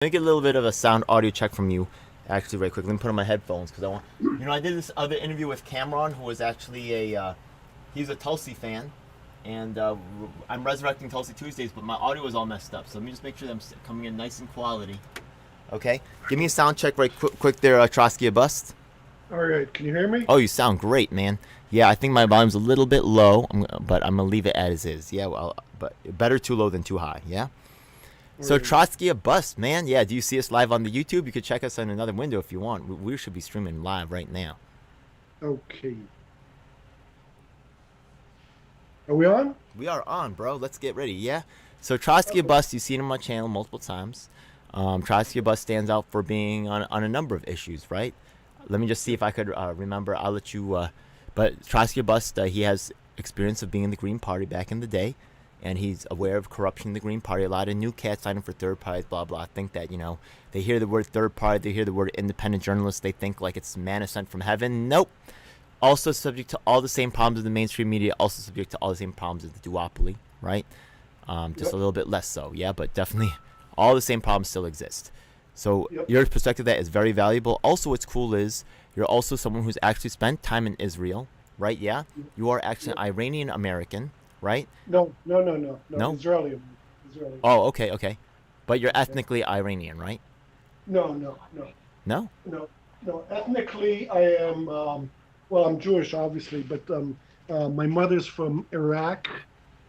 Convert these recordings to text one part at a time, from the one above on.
Let me get a little bit of a sound audio check from you, actually, right quick. Let me put on my headphones because I want. I did this other interview with Cameron, who was actually he's a Tulsi fan, and I'm resurrecting Tulsi Tuesdays, but my audio was all messed up. So let me just make sure that I'm coming in nice and quality. Okay, give me a sound check right quick there, Trotsky a bust. All right, can you hear me? Oh, you sound great, man. Yeah, I think my volume's a little bit low, but I'm gonna leave it as is. Yeah, well, but better too low than too high. Yeah. All So right. Trotsky a bust, man. Yeah, do you see us live on the YouTube? You could check us on another window if you want. We should be streaming live right now. Okay. Are we on? We are on, bro. Let's get ready. Yeah. So Trotsky a Okay. bust, you've seen him on my channel multiple times. Trotsky a bust stands out for being on a number of issues, right? Let me just see if I could remember. I'll let you. But Trotsky a bust, he has experience of being in the Green Party back in the day, and he's aware of corruption in the Green Party. A lot of new cats signing for third parties, blah blah. Think that they hear the word third party, they hear the word independent journalist, they think like it's manna sent from heaven. Nope. Also subject to all the same problems of the mainstream media. Also subject to all the same problems of the duopoly, right? Just Yep. a little bit less so, yeah, but definitely all the same problems still exist. So Yep. your perspective of that is very valuable. Also, what's cool is you're also someone who's actually spent time in Israel, right? Yeah, you are actually Yep. an Iranian American, right? No, no, no, no, no. No? Israeli. Israeli. Oh, okay, okay. But you're Yeah. ethnically Iranian, right? No, no, no, No? no, no. Ethnically, I am. Well, I'm Jewish, obviously, but my mother's from Iraq.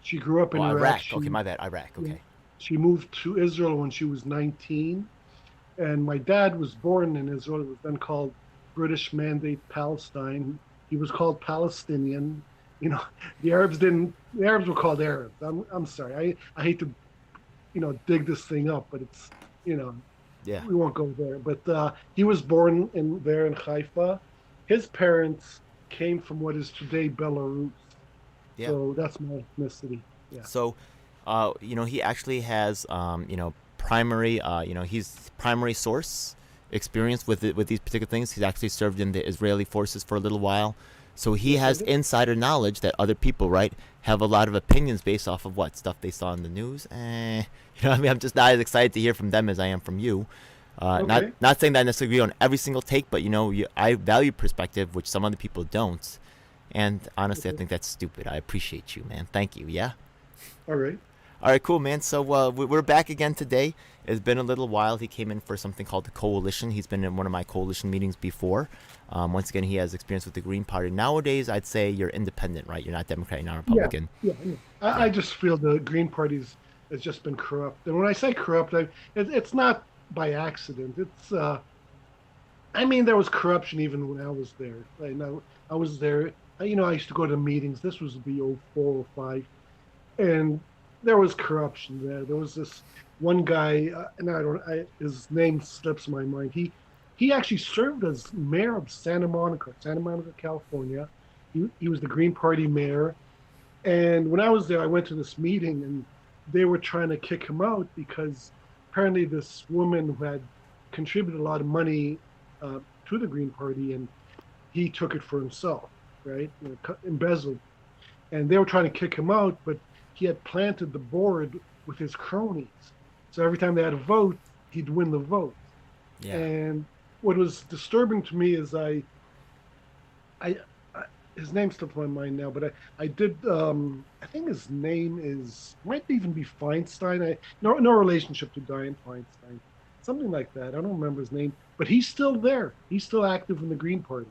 She grew up Oh, in Iraq. Iraq. Okay, my bad. Iraq. Okay. She moved to Israel when she was 19, and my dad was born in Israel. It was then called British Mandate Palestine. He was called Palestinian. You know, the Arabs didn't. The Arabs were called Arabs. I'm sorry. I hate to dig this thing up, but it's you know Yeah. we won't go there. But he was born in Haifa. His parents came from what is today Belarus. Yeah. So that's my ethnicity. Yeah. So, he actually has, primary, he's primary source experience with these particular things. He's actually served in the Israeli forces for a little while. So he Yes, I has did. insider knowledge that other people, right, have a lot of opinions based off of what stuff they saw in the news. What I mean? I'm just not as excited to hear from them as I am from you. Not Okay. not saying that I necessarily agree on every single take, but I value perspective, which some other people don't. And honestly, I Okay. think that's stupid. I appreciate you, man. Thank you. Yeah. All right. All right, cool, man. So we're back again today. It's been a little while. He came in for something called the coalition. He's been in one of my coalition meetings before. Once again, he has experience with the Green Party. Nowadays, I'd say you're independent, right? You're not Democrat, you're not Yeah. Republican. Yeah. Yeah. I Yeah. just feel the Green Party's has just been corrupt. And when I say corrupt, it's not by accident. I mean, there was corruption even when I was there. I was there. I used to go to meetings. This was the 04 or 05, and there was corruption there. There was this one guy, and his name slips my mind. He actually served as mayor of Santa Monica, California. He was the Green Party mayor. And when I was there, I went to this meeting, and they were trying to kick him out because apparently this woman who had contributed a lot of money to the Green Party, and he took it for himself, right? Embezzled. And they were trying to kick him out, but he had planted the board with his cronies. So every time they had a vote, he'd win the vote. Yeah. And what was disturbing to me is I his name slips my mind now, but I did I think his name is might even be Feinstein. No relationship to Dianne Feinstein, something like that. I don't remember his name, but he's still there. He's still active in the Green Party,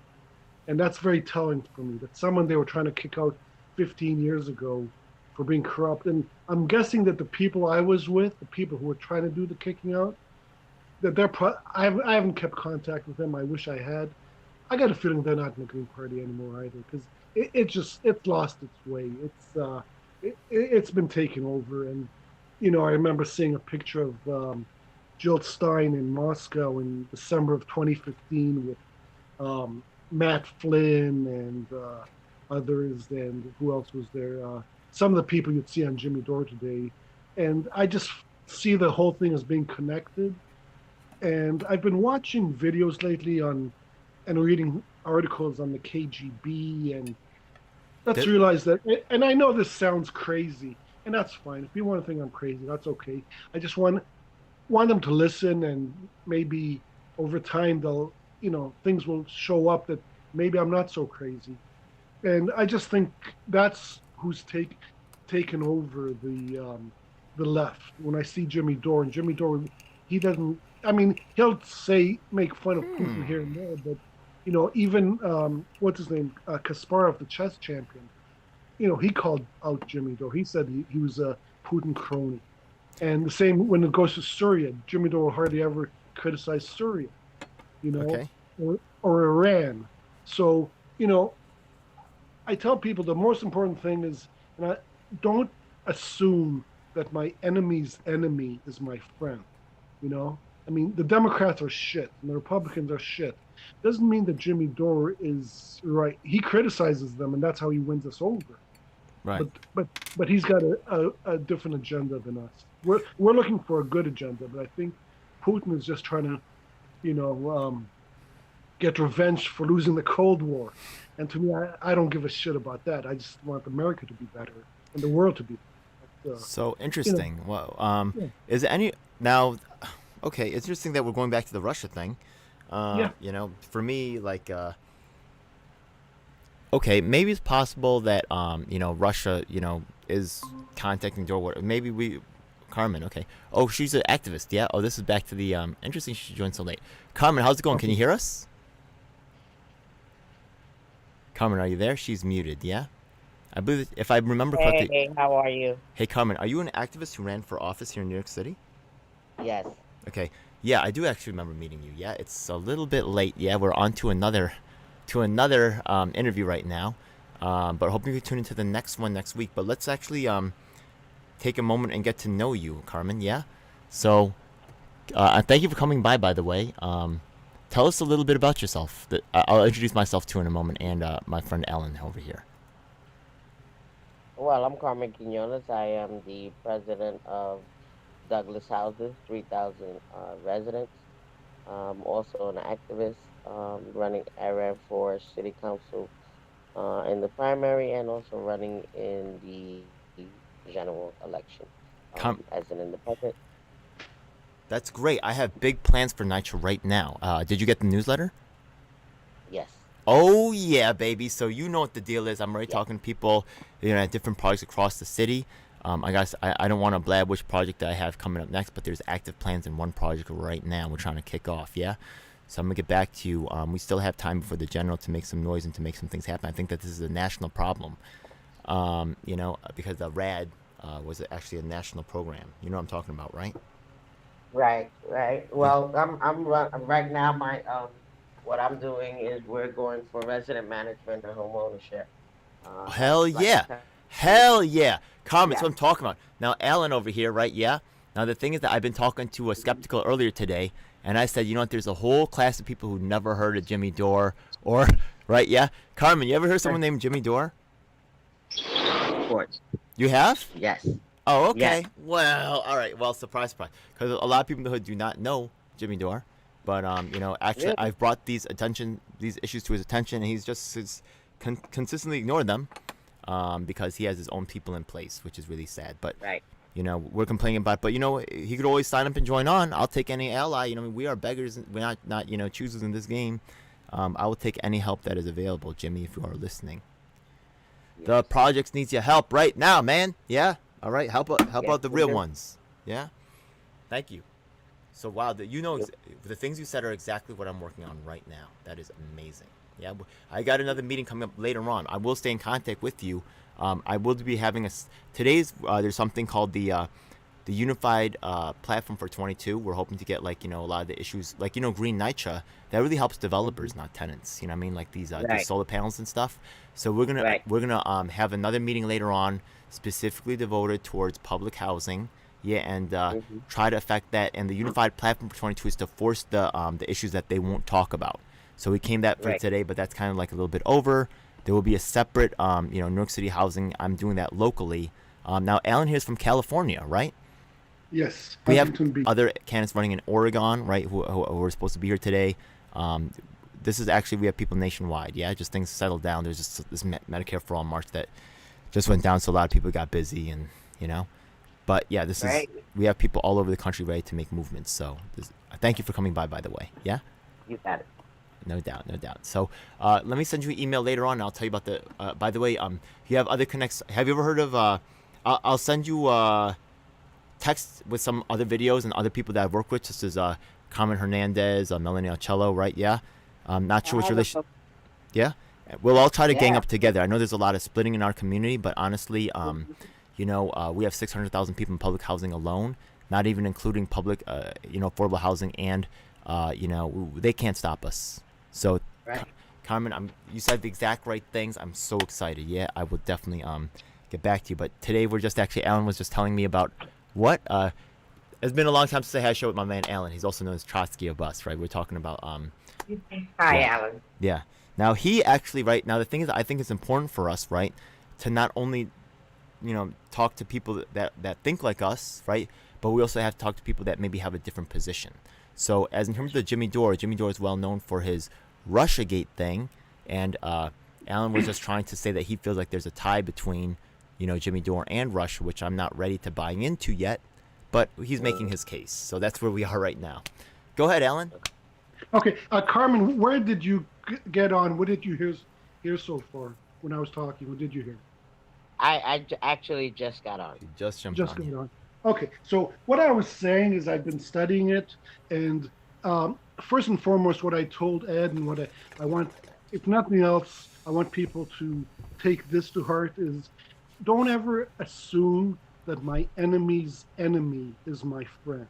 and that's very telling for me. That someone they were trying to kick out 15 years ago for being corrupt, and I'm guessing that the people I was with, the people who were trying to do the kicking out, that I haven't kept contact with them. I wish I had. I got a feeling they're not in the Green Party anymore either because it's lost its way. It's been taken over, and I remember seeing a picture of Jill Stein in Moscow in December of 2015 with Matt Flynn and others, and who else was there? Some of the people you'd see on Jimmy Dore today, and I just see the whole thing as being connected. And I've been watching videos lately on and reading articles on the KGB, and let's That, realize that. And I know this sounds crazy, and that's fine. If you want to think I'm crazy, that's okay. I just want want them to listen, and maybe over time they'll, things will show up that maybe I'm not so crazy. And I just think that's who's taken over the left. When I see Jimmy Dore, and Jimmy Dore, he doesn't. I mean, he'll make fun of Putin here and there, but even what's his name, Kasparov, the chess champion. He called out Jimmy Dore. He said he was a Putin crony. And the same when it goes to Syria, Jimmy Dore will hardly ever criticize Syria, Okay. or Iran. So, I tell people the most important thing is, don't assume that my enemy's enemy is my friend. I mean, the Democrats are shit and the Republicans are shit. Doesn't mean that Jimmy Dore is right. He criticizes them, and that's how he wins us over. Right. But he's got a different agenda than us. We're looking for a good agenda, but I think Putin is just trying to, get revenge for losing the Cold War. And to me, I don't give a shit about that. I just want America to be better and the world to be better. So interesting. Well, yeah. is there any now? Okay, it's interesting that we're going back to the Russia thing. Yeah. For me, like, okay, maybe it's possible that Russia, is contacting Dore. Maybe Carmen. Okay. Oh, she's an activist. Yeah. Oh, this is back to the interesting. She joined so late. Carmen, how's it going? Can you hear us? Carmen, are you there? She's muted. Yeah. I believe if I remember correctly. Hey, how are you? Hey, Carmen, are you an activist who ran for office here in New York City? Yes. Okay. Yeah, I do actually remember meeting you. Yeah, it's a little bit late. Yeah, we're on to another interview right now. But hoping you tune into the next one next week. But let's actually take a moment and get to know you, Carmen. Yeah. So, thank you for coming by the way. Tell us a little bit about yourself. I'll introduce myself too in a moment, and my friend Ellen over here. Well, I'm Carmen Quinones. I am the president of Douglas Houses, 3,000 residents. Also an activist, I ran for city council in the primary and also running in the general election as an independent. That's great. I have big plans for Nitro right now. Did you get the newsletter? Yes. Oh yeah, baby. So you know what the deal is. I'm already talking to people, at different projects across the city. I don't want to blab which project I have coming up next, but there's active plans in one project right now we're trying to kick off. Yeah. So I'm gonna get back to you. We still have time before the general to make some noise and to make some things happen. I think that this is a national problem. Because the RAD was actually a national program. You know what I'm talking about, right? Right. Well, right now. What I'm doing is we're going for resident management and home ownership. Hell Like yeah. I said, Hell yeah. Carmen, that's yeah. what I'm talking about. Now, Alan over here, right? Yeah. Now, the thing is that I've been talking to a skeptical earlier today, and I said, there's a whole class of people who never heard of Jimmy Dore, or, right? Yeah. Carmen, you ever heard someone named Jimmy Dore? Of course. You have? Yes. Oh, okay. Yes. Well, all right. Well, surprise, surprise. Because a lot of people in the hood do not know Jimmy Dore. But, actually, Really? I've brought these issues to his attention, and he's just consistently ignored them because he has his own people in place, which is really sad. But, Right. we're complaining about it. But, he could always sign up and join on. I'll take any ally. We are beggars. We're not choosers in this game. I will take any help that is available, Jimmy, if you are listening. The Yes. projects needs your help right now, man. Yeah? All right? Help Yes, out the we real do. ones. Yeah? Thank you. So, wow, the things you said are exactly what I'm working on right now. That is amazing. Yeah, I got another meeting coming up later on. I will stay in contact with you. I will be having today's, there's something called the Unified Platform for 22. We're hoping to get, a lot of the issues, Green Nitra, that really helps developers, not tenants. You know what I mean? Like these Right. solar panels and stuff. So we're gonna have another meeting later on, specifically devoted towards public housing. Yeah, and Mhm. try to affect that. And the Unified Platform for 22 is to force the issues that they won't talk about. So we came that for Right. today, but that's kind of like a little bit over. There will be a separate, New York City housing. I'm doing that locally. Now, Alan here is from California, right? Yes. We have Huntington Beach. other candidates running in Oregon, right, who are supposed to be here today. This is actually, we have people nationwide, yeah? Just things settled down. There's just this Medicare for All March that just went down, so a lot of people got busy and. But yeah, this is Right. we have people all over the country ready to make movements. So thank you for coming by the way. Yeah. You got it. No doubt, no doubt. So let me send you an email later on. And I'll tell you about the. By the way, if you have other connects, have you ever heard of? I'll send you text with some other videos and other people that I've worked with, such as Carmen Hernandez, Melanie Alcello, right? Yeah. I'm not sure which relation. Yeah. We'll all try to gang up together. I know there's a lot of splitting in our community, but honestly, we have 600,000 people in public housing alone, not even including public, affordable housing, and they can't stop us. So, Right. Carmen, you said the exact right things. I'm so excited. Yeah, I will definitely get back to you. But today we're just actually, Alan was just telling me about what it's been a long time since I had a show with my man Alan. He's also known as Trotsky of Us, right? We're talking about Hi, Alan. yeah. Now he actually, right now, the thing is, I think it's important for us, right, to not only talk to people that think like us, right, but we also have to talk to people that maybe have a different position. So as in terms of Jimmy Dore is well known for his Russiagate thing, and Alan was just trying to say that he feels like there's a tie between Jimmy Dore and Russia, which I'm not ready to buy into yet, but he's making his case. So that's where we are right now. Go ahead, Alan. Okay, Carmen, where did you get on? What did you hear so far when I was talking? What did you hear? Actually just got on. You just jumped Just on. got on. Okay, so what I was saying is I've been studying it, and first and foremost, what I told Ed and what I want, if nothing else, I want people to take this to heart is don't ever assume that my enemy's enemy is my friend.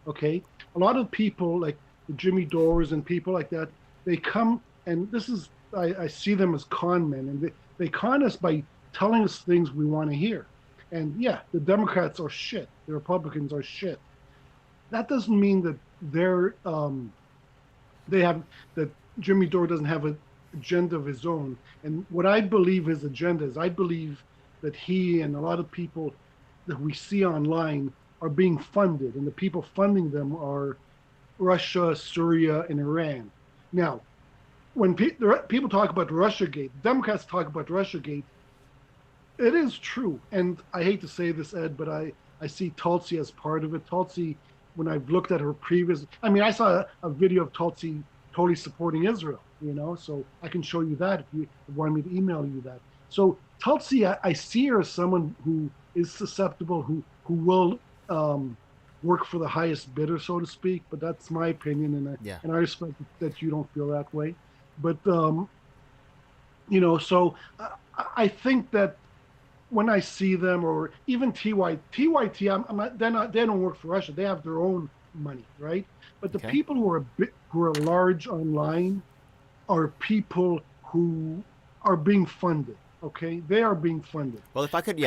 Okay? A lot of people, like the Jimmy Dores and people like that, they come, and this is, I see them as con men, and they con us by telling us things we want to hear. And yeah, the Democrats are shit. The Republicans are shit. That doesn't mean that that Jimmy Dore doesn't have an agenda of his own. And what I believe his agenda is, I believe that he and a lot of people that we see online are being funded, and the people funding them are Russia, Syria, and Iran. Now, when people talk about Russiagate, Democrats talk about Russiagate, it is true. And I hate to say this, Ed, but I see Tulsi as part of it. Tulsi, when I've looked at her previous, I saw a video of Tulsi totally supporting Israel, so I can show you that if you want me to email you that. So Tulsi, I see her as someone who is susceptible, who will work for the highest bidder, so to speak. But that's my opinion, and I respect that you don't feel that way. But so I think that when I see them, or even TYT, they don't work for Russia. They have their own money, right? But the people who are large online are people who are being funded. Okay, they are being funded. Well, if I could,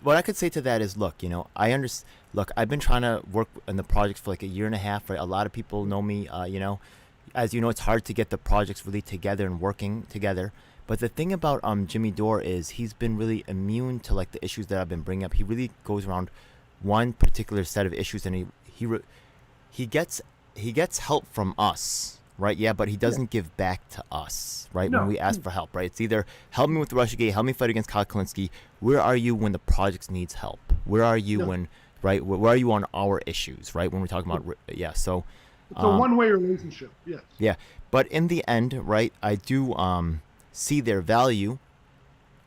what I could say to that is, look, I understand. Look, I've been trying to work in the projects for like a year and a half, right? A lot of people know me, as you know, it's hard to get the projects really together and working together. But the thing about Jimmy Dore is he's been really immune to like the issues that I've been bringing up. He really goes around one particular set of issues, and he gets help from us, right? Yeah, but he doesn't give back to us, right? When we ask for help, right? It's either help me with the Russiagate, help me fight against Kyle Kalinske. Where are you when the project needs help? Where are you when, right? Where are you on our issues, right? When we're talking about, so. It's a one-way relationship, yes. Yeah, but in the end, right, I do see their value.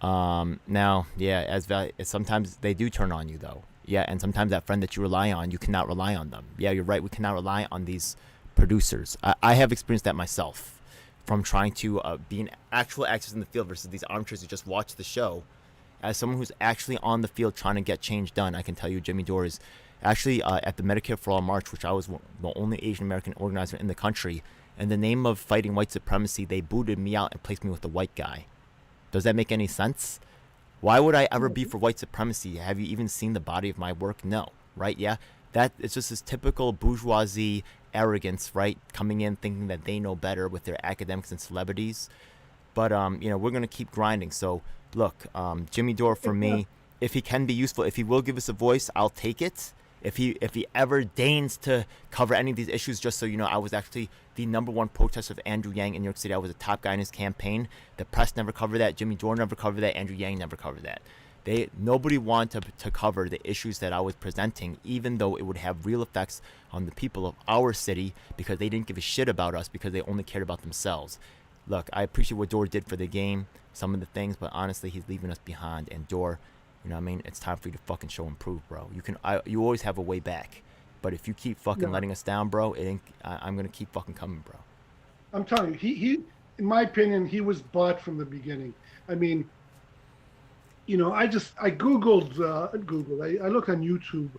Now, as sometimes they do turn on you, though. Yeah, and sometimes that friend that you rely on, you cannot rely on them. Yeah, you're right. We cannot rely on these producers. I have experienced that myself from trying to be an actual actor in the field versus these armchairs who just watch the show. As someone who's actually on the field trying to get change done, I can tell you Jimmy Dore is actually at the Medicare for All March, which I was the only Asian American organizer in the country. In the name of fighting white supremacy, they booted me out and placed me with the white guy. Does that make any sense? Why would I ever be for white supremacy? Have you even seen the body of my work? No, right? Yeah, that it's just this typical bourgeoisie arrogance, right? Coming in thinking that they know better with their academics and celebrities. But we're gonna keep grinding. So look, Jimmy Dore for me, if he can be useful, if he will give us a voice, I'll take it. If he ever deigns to cover any of these issues, just so you know, I was actually the #1 protester of Andrew Yang in New York City. I was a top guy in his campaign. The press never covered that. Jimmy Dore never covered that. Andrew Yang never covered that. Nobody wanted to cover the issues that I was presenting, even though it would have real effects on the people of our city, because they didn't give a shit about us, because they only cared about themselves. Look, I appreciate what Dor did for the game, some of the things, but honestly, he's leaving us behind. And Dor, you know what I mean? It's time for you to fucking show and prove, bro. You always have a way back, but if you keep fucking No, letting us down, bro, I'm gonna keep fucking coming, bro. I'm telling you, in my opinion, he was bought from the beginning. I mean, I googled I looked on YouTube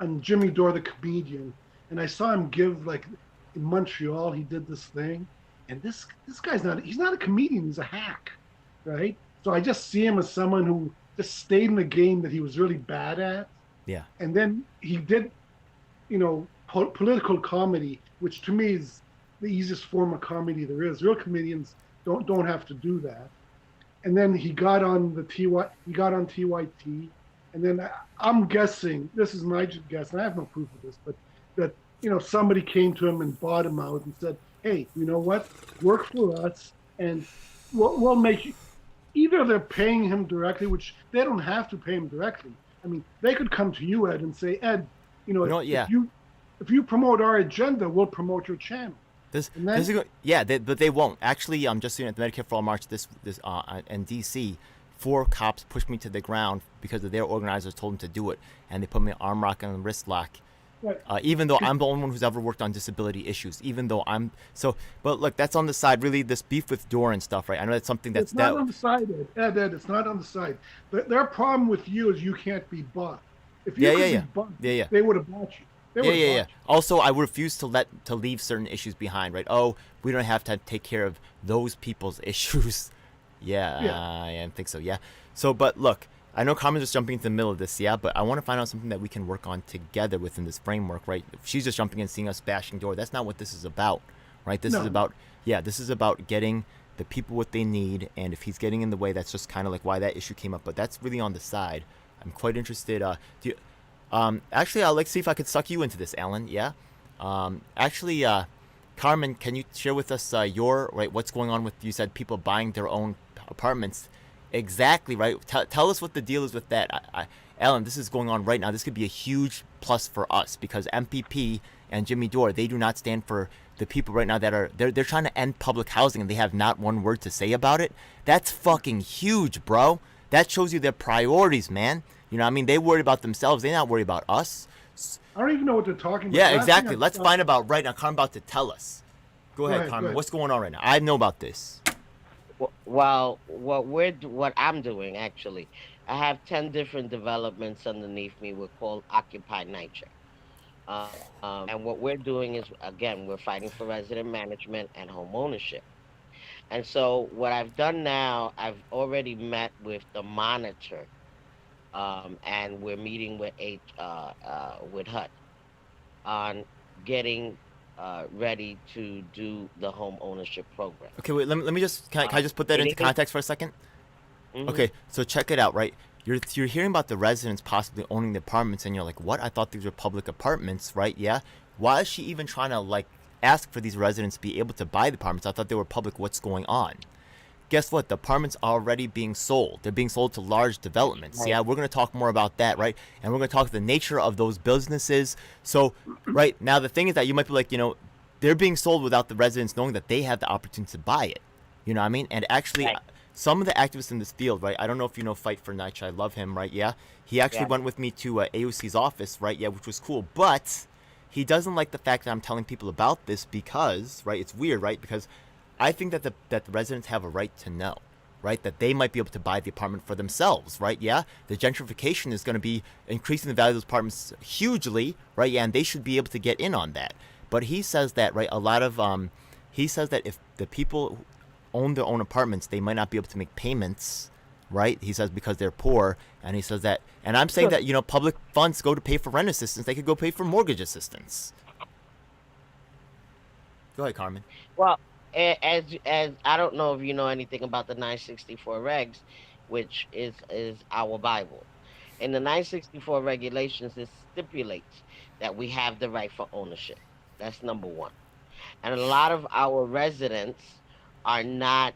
on Jimmy Dore the comedian, and I saw him give like in Montreal. He did this thing, and this guy's he's not a comedian. He's a hack, right? So I just see him as someone who just stayed in the game that he was really bad at, Yeah, and then he did, political comedy, which to me is the easiest form of comedy there is. Real comedians don't have to do that. And then he got on TYT, and then I'm guessing, this is my guess, and I have no proof of this, but that somebody came to him and bought him out and said, "Hey, you know what? Work for us, and we'll make you." Either they're paying him directly, which they don't have to pay him directly. I mean, they could come to you, Ed, and say, "Ed, yeah. if you promote our agenda, we'll promote your channel." But they won't. Actually, I'm just seeing at the Medicare for All March in DC, 4 cops pushed me to the ground because of their organizers told them to do it, and they put me arm rock and wrist lock. Right. Even though I'm the only one who's ever worked on disability issues, but look, that's on the side. Really, this beef with Dor and stuff, right? I know that's something It's not on the side, Ed. It's not on the side. Their problem with you is you can't be bought. If you could be bought, they would have bought you. Yeah. Also, I refuse to leave certain issues behind, right? Oh, we don't have to take care of those people's issues. I think so. Yeah. So, but look, I know Carmen's just jumping into the middle of this, but I want to find out something that we can work on together within this framework, right? If she's just jumping in, seeing us bashing Dor, that's not what this is about, right? This is about getting the people what they need, and if he's getting in the way, that's just kind of like why that issue came up. But that's really on the side. I'm quite interested. Actually, I'd like to see if I could suck you into this, Alan. Yeah. Carmen, can you share with us what's going on with, you said people buying their own apartments? Exactly, right. Tell us what the deal is with that. Alan, this is going on right now. This could be a huge plus for us because MPP and Jimmy Dore, they do not stand for the people right now they're trying to end public housing, and they have not one word to say about it. That's fucking huge, bro. That shows you their priorities, man. You know what I mean? They worry about themselves. They're not worried about us. I don't even know what they're talking about. Yeah, exactly. Let's find about right now. Carmen's about to tell us. Go ahead, Carmen. What's going on right now? I know about this. Well, what I'm doing actually, I have 10 different developments underneath me. We're called Occupy Niger. And what we're doing is, again, we're fighting for resident management and home ownership. And so what I've done now, I've already met with the monitor, and we're meeting with with HUD on getting ready to do the home ownership program. Okay, wait. Let me just can I just put that into context for a second? Mm-hmm. Okay, so check it out, right? You're hearing about the residents possibly owning the apartments, and you're like, what? I thought these were public apartments, right? Yeah. Why is she even trying to ask for these residents to be able to buy the apartments? I thought they were public. What's going on? Guess what? The apartments are already being sold. They're being sold to large developments. Right. Yeah, we're going to talk more about that, right? And we're going to talk the nature of those businesses. So, right now, the thing is that you might be like, they're being sold without the residents knowing that they have the opportunity to buy it. You know what I mean? And actually, right. Some of the activists in this field, right? I don't know if you know Fight for Niche. I love him, right? Yeah. He actually went with me to AOC's office, right? Yeah, which was cool. But he doesn't like the fact that I'm telling people about this because, right? It's weird, right? Because I think that the residents have a right to know, right? That they might be able to buy the apartment for themselves, right? Yeah. The gentrification is going to be increasing the value of those apartments hugely, right? Yeah. And they should be able to get in on that. But he says that, right? He says that if the people who own their own apartments, they might not be able to make payments, right? He says because they're poor. And he says that, and I'm saying that, public funds go to pay for rent assistance. They could go pay for mortgage assistance. Go ahead, Carmen. Well, as I don't know if you know anything about the 964 regs, which is our Bible. In the 964 regulations, it stipulates that we have the right for ownership. That's number one. And a lot of our residents are not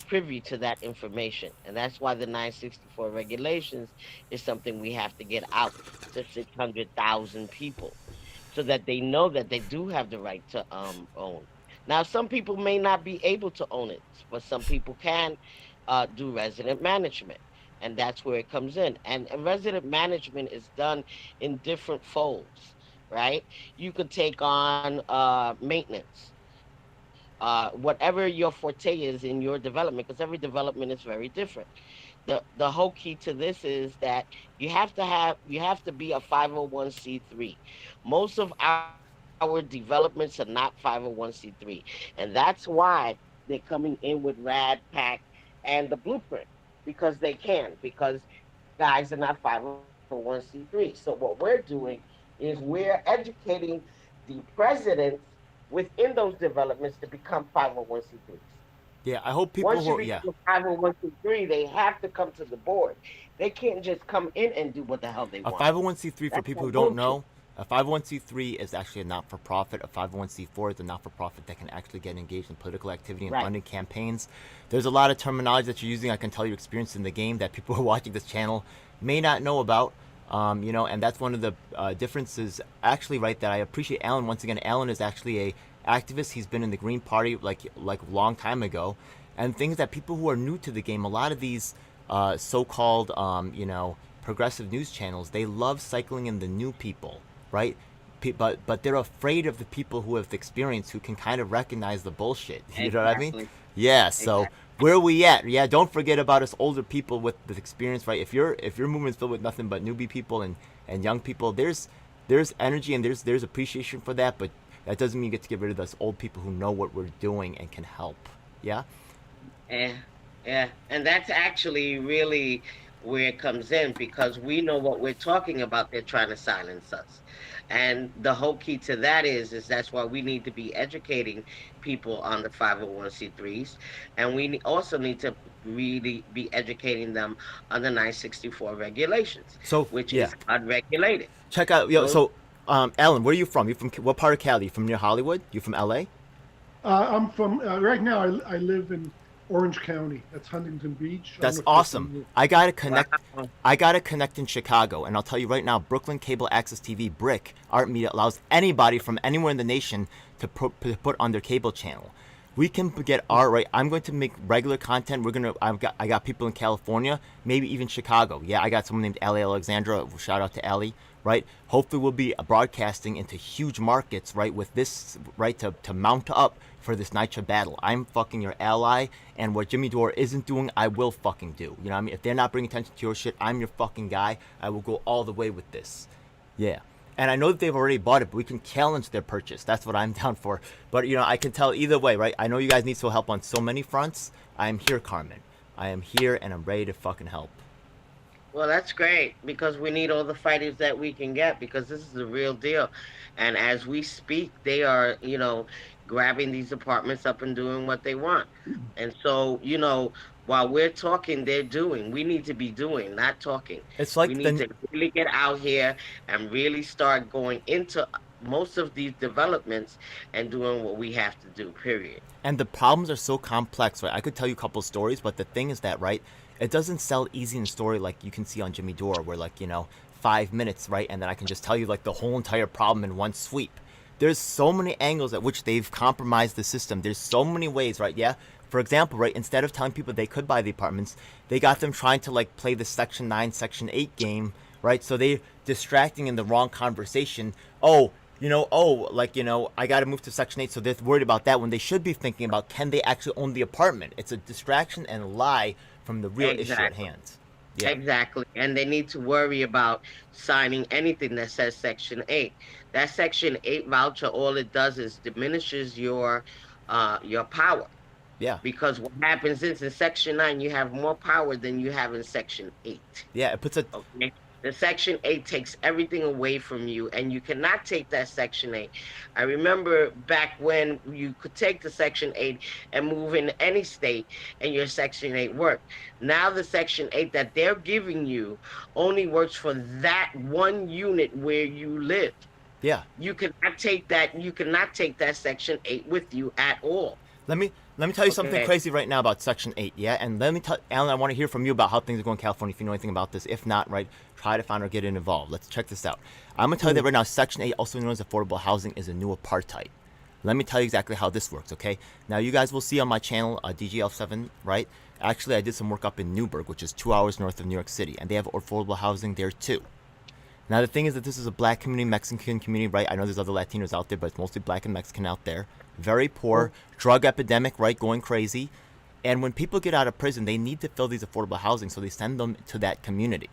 privy to that information. And that's why the 964 regulations is something we have to get out to 600,000 people so that they know that they do have the right to own. Now, some people may not be able to own it, but some people can do resident management. And that's where it comes in. And resident management is done in different folds, right? You could take on maintenance, whatever your forte is in your development, because every development is very different. The whole key to this is that you have to be a 501c3. Most of our developments are not 501c3, and that's why they're coming in with rad pack and the blueprint, because they can, because guys are not 501c3. So what we're doing is we're educating the presidents within those developments to become 501c3s. Yeah, I hope people Once you who yeah. become a 501c3, they have to come to the board. They can't just come in and do what the hell they A want. 501c3 for That's people some who don't bullshit. know, a 501c3 is actually a not-for-profit. A 501c4 is a not-for-profit that can actually get engaged in political activity and Right. funding campaigns. There's a lot of terminology that you're using. I can tell your experience in the game that people who are watching this channel may not know about. And that's one of the differences, actually, right? That I appreciate Alan once again. Alan is actually a activist. He's been in the Green Party like a long time ago, and things that people who are new to the game, a lot of these so-called progressive news channels, they love cycling in the new people, right? But they're afraid of the people who have experience, who can kind of recognize the bullshit. You know what I mean? Exactly. Yeah. So Exactly. where are we at? Yeah. Don't forget about us older people with experience, right? If your movement's filled with nothing but newbie people and young people, there's energy and there's appreciation for that, but that doesn't mean you get to get rid of us old people who know what we're doing and can help. Yeah. Yeah, yeah. And that's actually really where it comes in, because we know what we're talking about. They're trying to silence us. And the whole key to that is that's why we need to be educating people on the 501c3s. And also need to really be educating them on the 964 regulations, So which yeah, is unregulated. check out yo. Those So Alan, where are you from? You from what part of Cali? You from near Hollywood? You from LA? I'm from right now. I live in Orange County. That's Huntington Beach. I don't That's know if you're awesome. familiar. I gotta connect. Wow. I gotta connect in Chicago, and I'll tell you right now, Brooklyn Cable Access TV Brick Art Media allows anybody from anywhere in the nation to put on their cable channel. We can get art right. I'm going to make regular content. I got people in California, maybe even Chicago. Yeah, I got someone named Ali Alexandra. Shout out to Ali. Right. Hopefully, we'll be broadcasting into huge markets. Right, with this right to mount up for this NYCHA battle. I'm fucking your ally, and what Jimmy Dore isn't doing, I will fucking do. You know what I mean? If they're not bringing attention to your shit, I'm your fucking guy. I will go all the way with this. Yeah. And I know that they've already bought it, but we can challenge their purchase. That's what I'm down for. But, I can tell either way, right? I know you guys need some help on so many fronts. I am here, Carmen. I am here, and I'm ready to fucking help. Well, that's great, because we need all the fighters that we can get, because this is the real deal. And as we speak, they are, grabbing these apartments up and doing what they want. And so, while we're talking, they're doing. We need to be doing, not talking. It's We like need the to really get out here and really start going into most of these developments and doing what we have to do, period. And the problems are so complex, right? I could tell you a couple of stories, but the thing is that, right, it doesn't sell easy in a story like you can see on Jimmy Dore, where 5 minutes, right, and then I can just tell you the whole entire problem in one sweep. There's so many angles at which they've compromised the system. There's so many ways, right? Yeah. For example, right, instead of telling people they could buy the apartments, they got them trying to play the Section 9, Section 8 game, right? So they distracting in the wrong conversation. I got to move to Section 8, so they're worried about that when they should be thinking about, can they actually own the apartment? It's a distraction and a lie from the real issue at Exactly. hand. Yeah. Exactly. And they need to worry about signing anything that says Section 8. That Section 8 voucher, all it does is diminishes your power. Yeah. Because what happens is in Section 9, you have more power than you have in Section 8. Yeah. It puts a Okay. The Section 8 takes everything away from you, and you cannot take that Section 8. I remember back when you could take the Section 8 and move in any state and your Section 8 worked. Now the Section 8 that they're giving you only works for that one unit where you live. yeah. You cannot take that Section 8 with you at all. Let me tell you something Okay. crazy right now about Section 8, yeah? And let me tell Alan, I want to hear from you about how things are going in California if you know anything about this. If not, right, try to find or get involved. Let's check this out. I'm going to tell you that right now Section 8, also known as affordable housing, is a new apartheid. Let me tell you exactly how this works, okay? Now, you guys will see on my channel, djelf7, right? Actually, I did some work up in Newburgh, which is 2 hours north of New York City, and they have affordable housing there too. Now, the thing is that this is a black community, Mexican community, right? I know there's other Latinos out there, but it's mostly black and Mexican out there. Very poor, drug epidemic, right, going crazy. And when people get out of prison, they need to fill these affordable housing, so they send them to that community.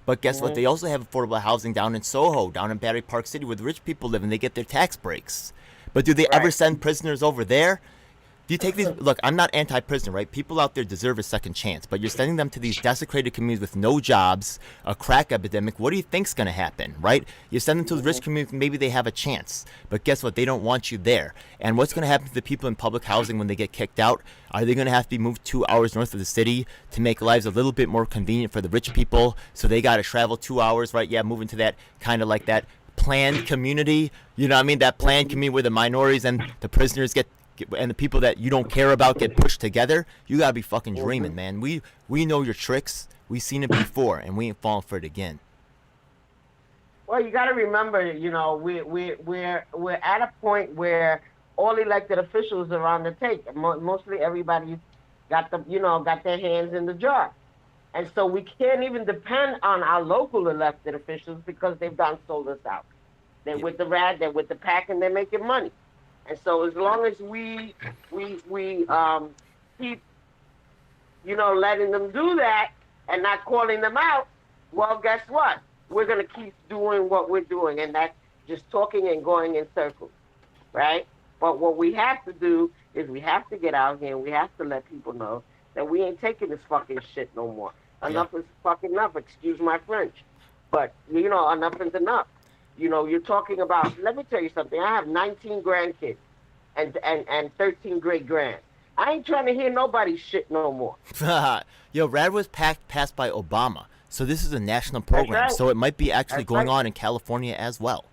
But guess what? They also have affordable housing down in Soho, down in Battery Park City, where the rich people live, and they get their tax breaks. But do they ever send prisoners over there? Do you take these? Look, I'm not anti-prisoner, right? People out there deserve a second chance, but you're sending them to these desecrated communities with no jobs, a crack epidemic. What do you think's going to happen, right? You send them to the rich communities, maybe they have a chance, but guess what? They don't want you there. And what's going to happen to the people in public housing when they get kicked out? Are they going to have to be moved 2 hours north of the city to make lives a little bit more convenient for the rich people? So they got to travel 2 hours, right? Yeah, moving to that kind of like that planned community. You know what I mean? That planned community where the minorities and the prisoners get and the people that you don't care about get pushed together. You gotta be fucking dreaming, man. We know your tricks. We've seen it before, and we ain't falling for it again. Well, you got to remember, we're at a point where all elected officials are on the take. Mostly everybody got their hands in the jar, and so we can't even depend on our local elected officials because they've done sold us out. They're with the rat, they're with the pack, and they're making money. And so as long as we keep, letting them do that and not calling them out, well, guess what? We're going to keep doing what we're doing, and that's just talking and going in circles, right? But what we have to do is we have to get out here and we have to let people know that we ain't taking this fucking shit no more. Enough is fucking enough, excuse my French. But, enough is enough. You're talking about, let me tell you something. I have 19 grandkids and 13 great grands. I ain't trying to hear nobody's shit no more. Yo, RAD was passed by Obama. So this is a national program. Right. So it might be actually That's going right. on in California as well.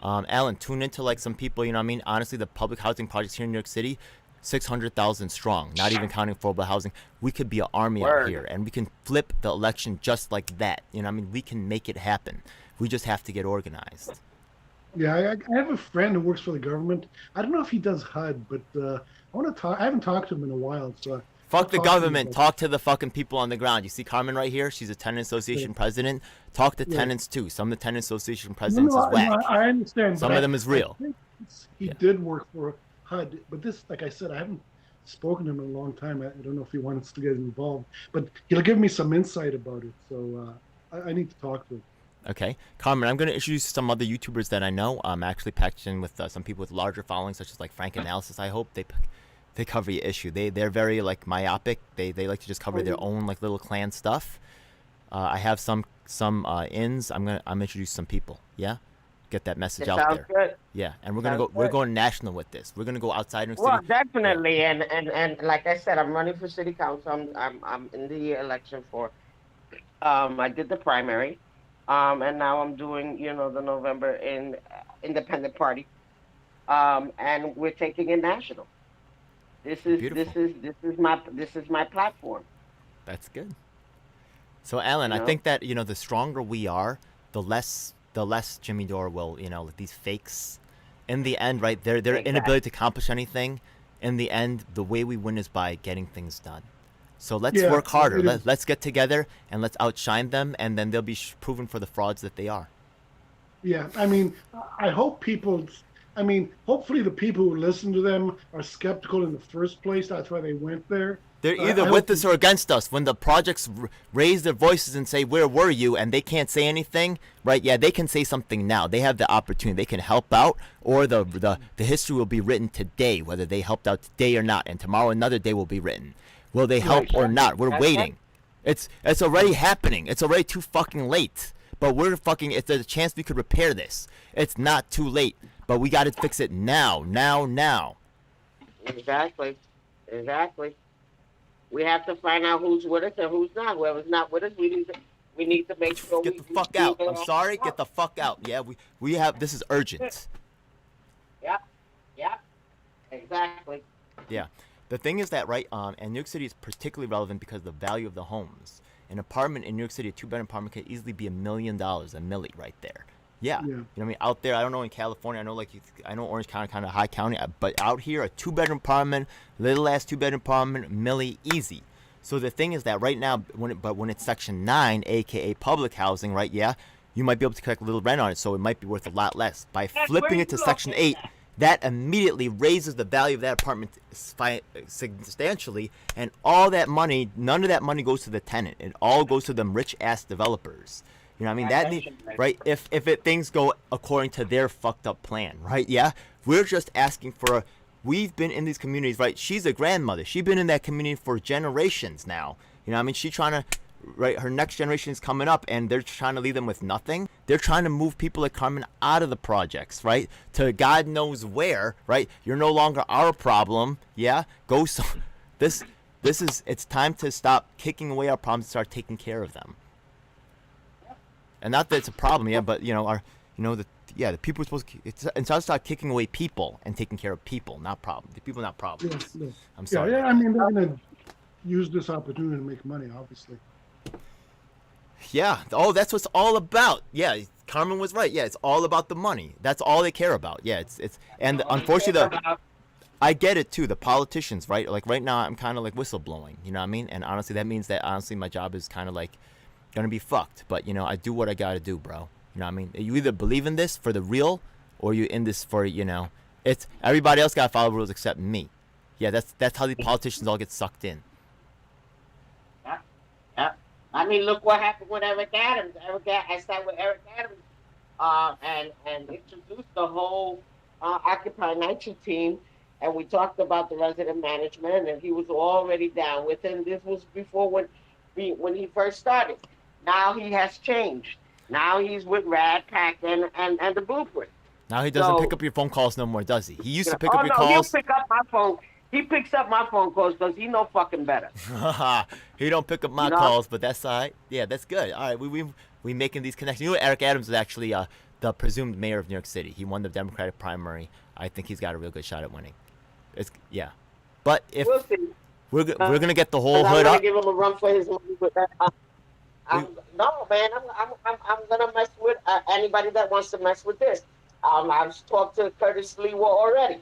Alan, tune into like some people, you know what I mean? Honestly, the public housing projects here in New York City, 600,000 strong, not even counting affordable housing. We could be an army out here, and we can flip the election just like that. You know what I mean? We can make it happen. We just have to get organized. Yeah, I have a friend who works for the government. I don't know if he does HUD, but I want to talk. I haven't talked to him in a while, so Fuck the talk to him government. about Talk to the fucking people on the ground. You see Carmen right here? She's a tenant association president. Talk to tenants too. Some of the tenant association presidents is whack. I understand. Some but of them is real. I think he did work for HUD, but this, like I said, I haven't spoken to him in a long time. I don't know if he wants to get involved, but he'll give me some insight about it. So I need to talk to him. Okay, Carmen, I'm going to introduce some other YouTubers that I know. I'm actually packaged in with some people with larger followings, such as like Frank Analysis. I hope they cover your issue. They're very like myopic. They like to just cover their own like little clan stuff. I have some ins. I'm gonna introduce some people. Yeah, get that message out there. Good. Yeah, and we're going national with this. We're gonna go outside New York Well, City. definitely, and like I said, I'm running for city council. I'm in the election for. I did the primary, and now I'm doing the November in independent party, and we're taking it national. Beautiful. This is my platform. That's good. So Alan, I think that the stronger we are, the less Jimmy Dore will like these fakes. In the end, right? Their inability to accomplish anything. In the end, the way we win is by getting things done. So let's work harder. Let's get together and let's outshine them, and then they'll be proven for the frauds that they are. Yeah, I mean, I hope people. I mean, hopefully the people who listen to them are skeptical in the first place. That's why they went there. They're either with us or against us. When the projects raise their voices and say, "Where were you?" and they can't say anything, right? Yeah, they can say something now. They have the opportunity. They can help out, or the history will be written today, whether they helped out today or not. And tomorrow another day will be written. Will they help or not? We're waiting. It's already happening. It's already too fucking late. But we're fucking. If there's a chance we could repair this, it's not too late. But we got to fix it now. Exactly. We have to find out who's with us and who's not. Whoever's not with us, we need to make sure Get the fuck out. I'm sorry. Get the fuck out. Yeah, we have. This is urgent. Yep. Exactly. Yeah. The thing is that, right, and New York City is particularly relevant because of the value of the homes. An apartment in New York City, a two-bedroom apartment, could easily be $1 million, a milli right there. Yeah. Yeah. You know what I mean? Out there, I don't know in California, I know Orange County, kind of high county, but out here, a two-bedroom apartment, little ass two-bedroom apartment, milli, easy. So the thing is that right now, when it's Section 9, aka public housing, right? Yeah, you might be able to collect a little rent on it, so it might be worth a lot less. By flipping it to Section 8, that immediately raises the value of that apartment substantially, and all that money, none of that money goes to the tenant. It all goes to them rich ass developers. You know what I mean? Right? If things go according to their fucked up plan, right? Yeah, we're just asking for. We've been in these communities, right? She's a grandmother. She's been in that community for generations now. You know what I mean? She's trying to, right? Her next generation is coming up, and they're trying to leave them with nothing. They're trying to move people like Carmen out of the projects, right? To God knows where, right? You're no longer our problem. Yeah, go. So, this is. It's time to stop kicking away our problems and start taking care of them. And not that it's a problem, yeah, but the people are supposed to. It's time to start kicking away people and taking care of people, not problems. The people, not problems. Yes, yes. I'm sorry. Yeah, I mean, they're gonna use this opportunity to make money, obviously. Yeah. Oh, that's what it's all about. Yeah, Carmen was right. Yeah, it's all about the money. That's all they care about. Yeah, it's and unfortunately I get it too. The politicians, right? Like right now, I'm kind of like whistleblowing. You know what I mean? And honestly, that means that my job is kind of like gonna be fucked. But I do what I gotta do, bro. You know what I mean? You either believe in this for the real, or you in this for it's everybody else gotta follow rules except me. Yeah, that's how the politicians all get sucked in. Yeah. I mean, look what happened with Eric Adams. I sat with Eric Adams, and introduced the whole Occupy Nitro team, and we talked about the resident management, and he was already down with it. And this was before when he first started. Now he has changed. Now he's with Rad Pack and the Blueprint. Now he doesn't pick up your phone calls no more, does he? He used to pick up your calls. He'll pick up my phone. He picks up my phone calls because he know fucking better. He don't pick up my calls, but that's all right. Yeah, that's good. All right, we making these connections. You know what? Eric Adams is actually the presumed mayor of New York City. He won the Democratic primary. I think he's got a real good shot at winning. But if we'll see. We're gonna get the whole hood I'm up. gonna give him a run for his money with that. No, man, I'm gonna mess with anybody that wants to mess with this. I've talked to Curtis Lewa already.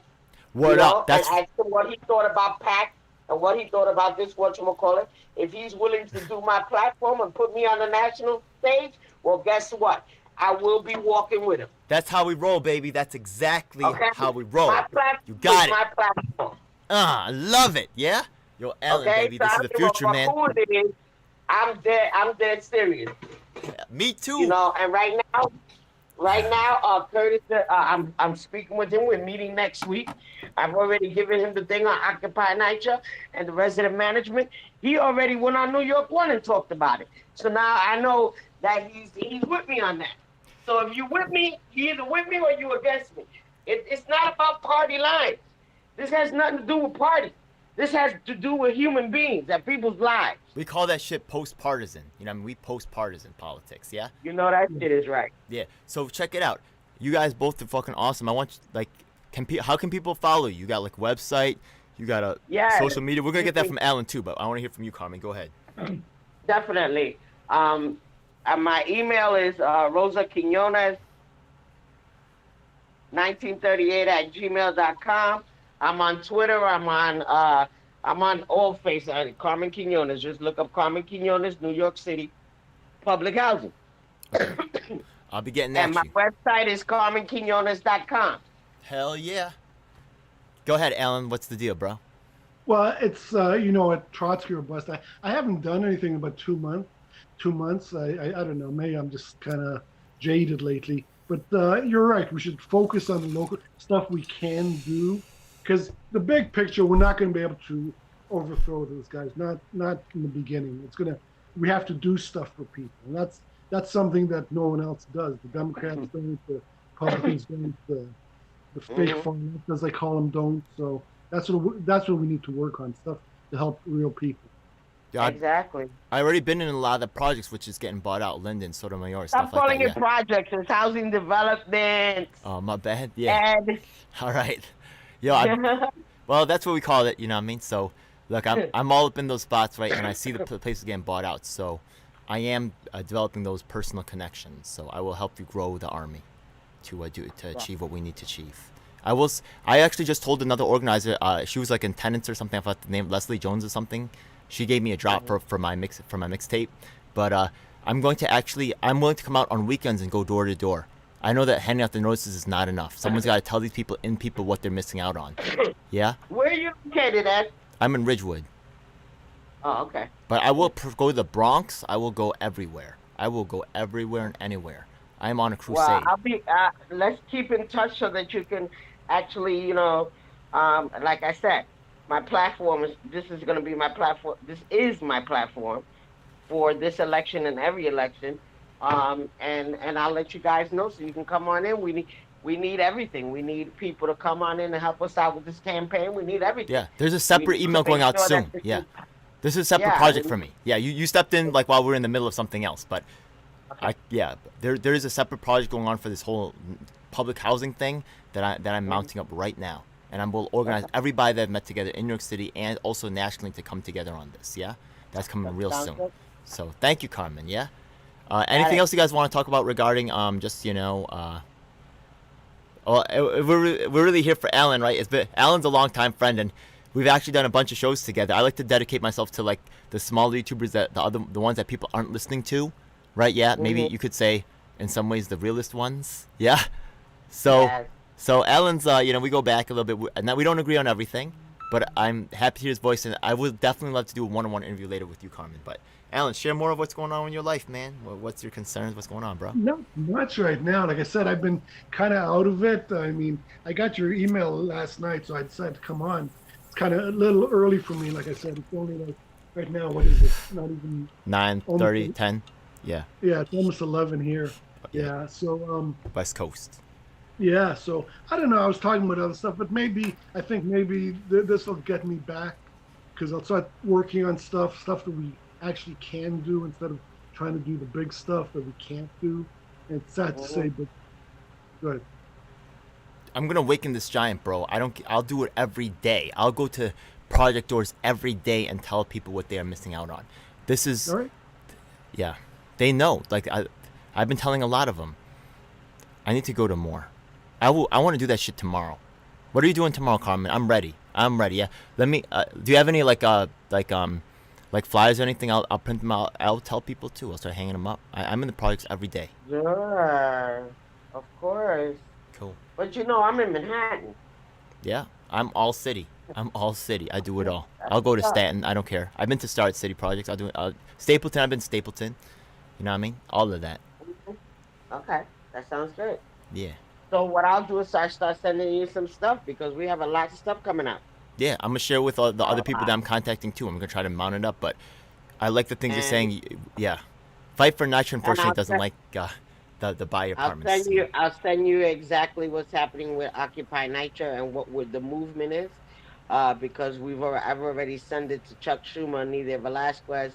Word up. And asked him what he thought about PAC and what he thought about this, whatchamacallit. If he's willing to do my platform and put me on the national stage, well, guess what? I will be walking with him. That's how we roll, baby. That's exactly how we roll. My platform You got it. My platform. I love it. Yeah? Yo, Ellen, baby, so this is the future, man. I'm dead serious. Yeah, me too. And right now, Curtis, I'm speaking with him. We're meeting next week. I've already given him the thing on Occupy Niger and the resident management. He already went on New York One and talked about it. So now I know that he's with me on that. So if you with me, you either with me or you against me. It's not about party lines. This has nothing to do with party. This has to do with human beings and people's lives. We call that shit post-partisan. We post-partisan politics, yeah? That shit is right. Yeah. So check it out. You guys both are fucking awesome. I want you, how can people follow you? You got website, you got a social media. We're gonna get that from Alan too, but I want to hear from you, Carmen. Go ahead. Definitely. My email is Rosa Quinones 1938@gmail.com. I'm on Twitter. I'm on all faces. Carmen Quinones. Just look up Carmen Quinones, New York City Public Housing. Okay. I'll be getting that. And my website is carmenquinones.com. Hell yeah. Go ahead, Alan. What's the deal, bro? Well, it's at Trotsky or Bust. I haven't done anything in about 2 months. 2 months. I don't know. Maybe I'm just kind of jaded lately. But you're right. We should focus on the local stuff we can do. Because the big picture, we're not going to be able to overthrow those guys. Not in the beginning. We have to do stuff for people, and that's something that no one else does. The Democrats don't, the Republicans don't, the fake farmers, as they call them, don't. So that's what we need to work on, stuff to help real people. Yeah, exactly. I already been in a lot of the projects, which is getting bought out. Linden, Sotomayor, stuff like that. Stop calling it projects. It's housing development. Oh, my bad. Yeah. All right. Yo, Well, that's what we call it. You know what I mean? So, look, I'm all up in those spots, right? And I see the places getting bought out. So, I am developing those personal connections. So, I will help you grow the army to achieve what we need to achieve. I actually just told another organizer. She was like in tenants or something. I forgot the name, Leslie Jones or something. She gave me a drop for my mixtape. But I'm willing to come out on weekends and go door to door. I know that handing out the notices is not enough. Someone's got to tell these people what they're missing out on. Yeah? Where are you located at? I'm in Ridgewood. Oh, okay. But I will go to the Bronx. I will go everywhere. I will go everywhere and anywhere. I am on a crusade. Well, I'll be. Let's keep in touch so that you can actually, like I said, my platform is. This is going to be my platform. This is my platform for this election and every election. And I'll let you guys know so you can come on in. We need everything. We need people to come on in and help us out with this campaign. We need everything. Yeah, there's a separate email going out soon. Yeah, this is a separate project for me. Yeah, you stepped in like while we were in the middle of something else, but Okay. there is a separate project going on for this whole public housing thing that I'm mounting up right now, and I will organize everybody that I've met together in New York City and also nationally to come together on this. Yeah, that's coming real Sounds soon. good. So thank you, Carmen. Yeah. Anything else you guys want to talk about regarding we're really here for Alan, right? Alan's a longtime friend, and we've actually done a bunch of shows together. I like to dedicate myself to like the smaller YouTubers, the ones that people aren't listening to, right? Yeah, maybe you could say in some ways the realest ones. Yeah. So Yes. so Alan's we go back a little bit, and now we don't agree on everything, but I'm happy to hear his voice, and I would definitely love to do a one-on-one interview later with you, Carmen. But Alan, share more of what's going on in your life, man. What's your concerns? What's going on, bro? Not much right now. Like I said, I've been kind of out of it. I mean, I got your email last night, so I decided to come on. It's kind of a little early for me. Like I said, it's only like right now. What is it? Not even 9:30, 10. Yeah. Yeah, it's almost 11 here. Yeah. So West Coast. yeah. So I don't know. I was talking about other stuff, but I think maybe this will get me back because I'll start working on stuff that we actually can do instead of trying to do the big stuff that we can't do. And it's sad to say, but good. I'm gonna awaken this giant, bro. I'll do it every day. I'll go to project doors every day and tell people what they are missing out on. This is All right. Yeah, they know. Like I've been telling a lot of them. I need to go to more. I want to do that shit tomorrow. What are you doing tomorrow, Carmen? I'm ready. Yeah. Let me. Do you have any like flyers or anything? I'll print them out. I'll tell people too. I'll start hanging them up. I'm in the projects every day. Sure. Of course. Cool. But I'm in Manhattan. Yeah, I'm all city. I do it all. I'll go to Staten. I don't care. I've been to Start City projects. I'll do it. Stapleton. I've been to Stapleton. You know what I mean? All of that. Okay. That sounds good. Yeah. So what I'll do is I start sending you some stuff because we have a lot of stuff coming out. Yeah, I'm gonna share with all the other people that I'm contacting too. I'm gonna try to mount it up, but I like the things you're saying. Yeah, Fight for Nitro unfortunately doesn't like the buyer apartments. I'll send you exactly what's happening with Occupy Nitro and what the movement is, because I've already sent it to Chuck Schumer, Nidia Velasquez,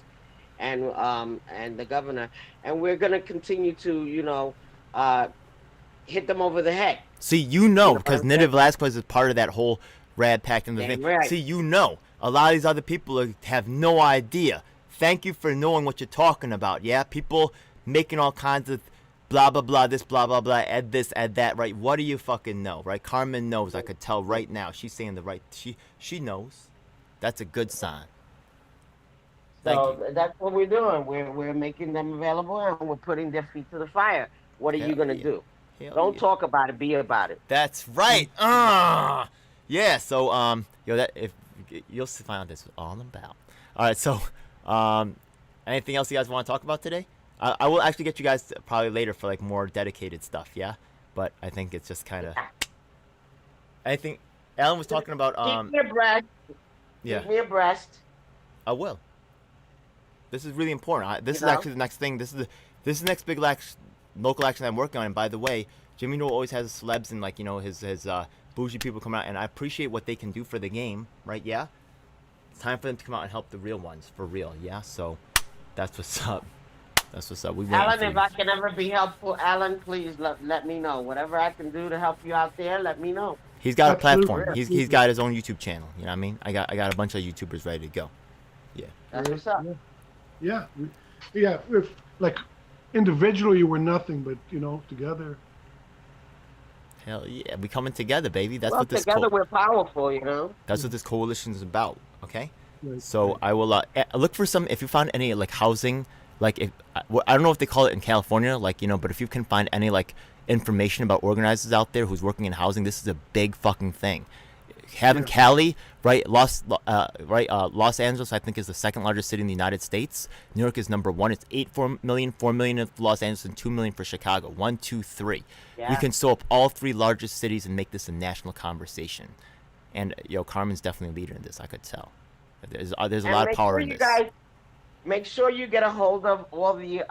and the governor, and we're gonna continue to hit them over the head. See, because Nidia Velasquez is part of that whole Rad Pack and the thing. Right. See, a lot of these other people have no idea. Thank you for knowing what you're talking about. Yeah, people making all kinds of blah blah blah, this blah blah blah, add this, add that, right? What do you fucking know, right? Carmen knows. I could tell right now. She's saying the right. She knows. That's a good sign. So that's what we're doing. We're making them available and we're putting their feet to the fire. What are you gonna do? Don't talk about it. Be about it. That's right. Yeah. So that if you'll find out this is all about. All right. So anything else you guys want to talk about today? I will actually get you guys probably later for like more dedicated stuff. Yeah. But I think it's just kind of. I think Alan was talking about Keep me abreast. Yeah. Keep me abreast. I will. This is really important. This is actually the next thing. This is the next big local action I'm working on. And by the way, Jimmy Newell always has celebs and like his bougie people come out, and I appreciate what they can do for the game, right? Yeah. It's time for them to come out and help the real ones for real. Yeah. So that's what's up. That's what's up. Alan, if I can ever be helpful, Alan, please let me know. Whatever I can do to help you out there, let me know. He's got a Absolutely. platform. He's got his own YouTube channel. You know what I mean? I got a bunch of YouTubers ready to go. Yeah. That's what's up. Yeah. Yeah. If like individually we're nothing, but together. Hell yeah, we coming together, baby. That's Well, what this together we're powerful, you know. that's what this coalition is about. Okay. Right, So right. I will look for some. If you find any like housing, like if I don't know if they call it in California, like but if you can find any like information about organizers out there who's working in housing, this is a big fucking thing. Having Yeah. Cali, right? Los Angeles, I think, is the second largest city in the United States. New York is number one. It's 4 million of Los Angeles and 2 million for Chicago. 1, 2, 3. Yeah. We can sew up all three largest cities and make this a national conversation. And Carmen's definitely a leader in this. I could tell. There's a And lot of make power sure in you this. guys make sure you get a hold of all the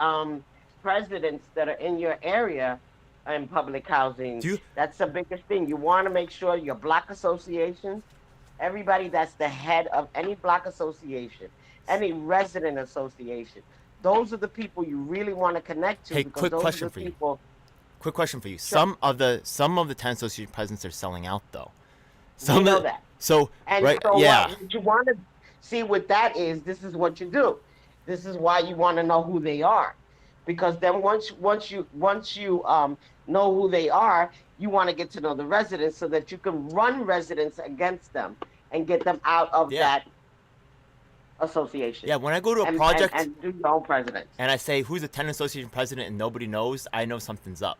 presidents that are in your area in public housing. Do you- That's the biggest thing. You want to make sure your block associations, everybody that's the head of any block association, any resident association, those are the people you really want to connect to. Hey, because quick those question are the for you. people, Quick question for you. Sure. Some of the tennis association presidents are selling out though. We know of the- that. So And right, so yeah. what you want to see what that is, this is what you do. This is why you want to know who they are. Because then once you know who they are, you want to get to know the residents so that you can run residents against them and get them out of Yeah. that association. Yeah, when I go to a and, project and do your own presidents. and I say who's the tennis association president and nobody knows, I know something's up.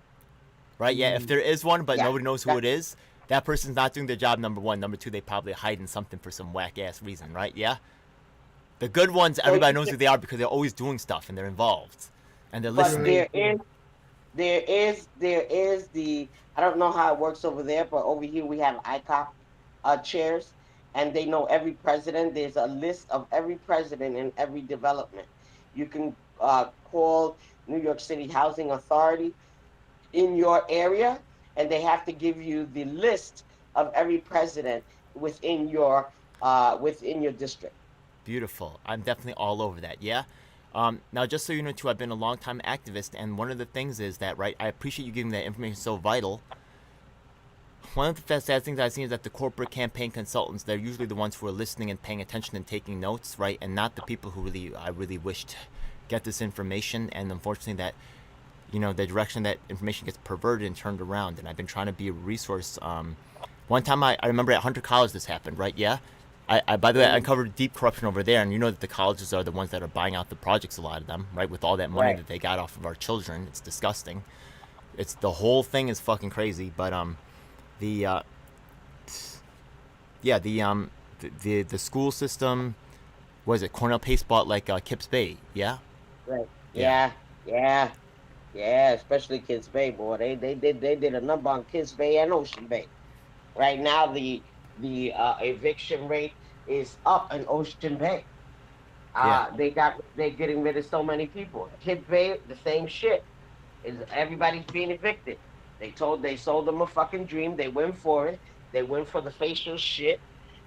Right? Yeah, if there is one but Yeah, nobody knows who that- it is, that person's not doing their job, number one. Number two, they probably hiding something for some whack ass reason, right? Yeah? The good ones, everybody knows who they are because they're always doing stuff and they're involved. And they're But listening. there is the, I don't know how it works over there, but over here we have ICOP chairs, and they know every president. There's a list of every president in every development. You can call New York City Housing Authority in your area, and they have to give you the list of every president within your district. Beautiful. I'm definitely all over that. Yeah. Now, just so you know, too, I've been a long-time activist, and one of the things is that, right, I appreciate you giving that information so vital. One of the sad things I've seen is that the corporate campaign consultants, they're usually the ones who are listening and paying attention and taking notes, right, and not the people who I really wished get this information, and unfortunately that, the direction that information gets perverted and turned around, and I've been trying to be a resource. One time I remember at Hunter College this happened, right, yeah? I by the way, I uncovered deep corruption over there, and you know that the colleges are the ones that are buying out the projects, a lot of them, right? With all that money Right. that they got off of our children, it's disgusting. It's the whole thing is fucking crazy. But the school system, what is it? Cornell Pace bought like Kips Bay, yeah. Right. Yeah. Yeah. Especially Kids Bay, boy. They did a number on Kids Bay and Ocean Bay. Right now, the eviction rate is up in Ocean Bay. They're getting rid of so many people. Kids Bay, the same shit. Is everybody's being evicted. They sold them a fucking dream. They went for it. They went for the facial shit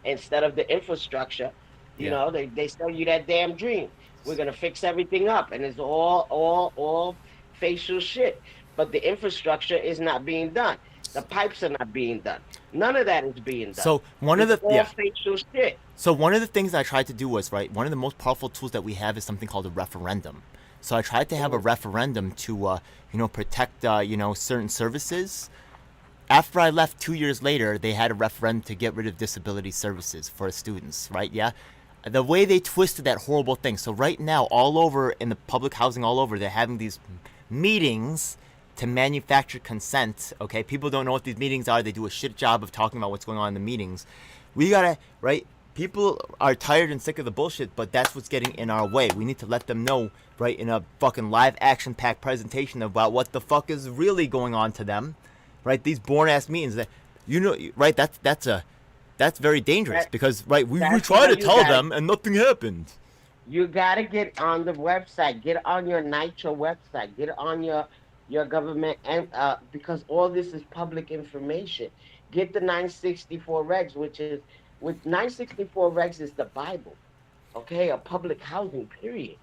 instead of the infrastructure. They sell you that damn dream. We're gonna fix everything up, and it's all facial shit. But the infrastructure is not being done. The pipes are not being done. None of that is being done. So one of It's the all facial shit. So one of the things I tried to do was, right, one of the most powerful tools that we have is something called a referendum. So I tried to have a referendum to, protect, certain services. After I left 2 years later, they had a referendum to get rid of disability services for students, right? Yeah. The way they twisted that horrible thing. So right now, all over in the public housing, all over, they're having these meetings to manufacture consent. Okay, people don't know what these meetings are. They do a shit job of talking about what's going on in the meetings. We gotta, right? People are tired and sick of the bullshit, but that's what's getting in our way. We need to let them know, right, in a fucking live action packed presentation about what the fuck is really going on to them, right? These boring ass meetings that, right? That's very dangerous because, right, we try to tell them and nothing happened. You gotta get on the website. Get on your NYCHA website. Get on your government, and because all this is public information. Get the 964 regs, with 964 regs is the Bible, okay, of public housing, period.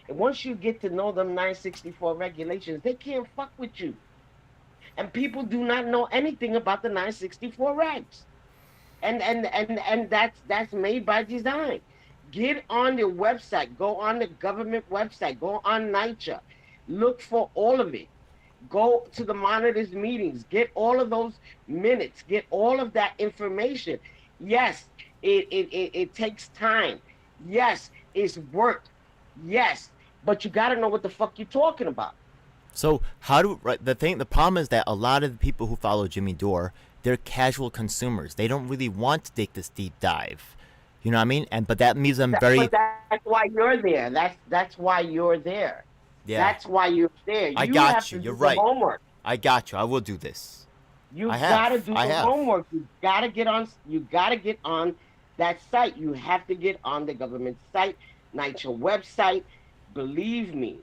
And once you get to know them 964 regulations, they can't fuck with you. and people do not know anything about the 964 regs. And that's made by design. Get on your website, go on the government website, go on NYCHA, look for all of it. Go to the monitors meetings, get all of those minutes, get all of that information. Yes, it takes time. Yes, it's work. Yes, but you got to know what the fuck you're talking about. So the problem is that a lot of the people who follow Jimmy Dore, they're casual consumers. They don't really want to take this deep dive. You know what I mean? But that means I'm very. But that's why you're there. That's why you're there. Yeah. That's why you're there. I You got have you. to You're do right. the homework. I got you. I will do this. You I gotta have. do I the have. homework. You gotta get on. You gotta get on that site. You have to get on the government site, NYCHA website. Believe me,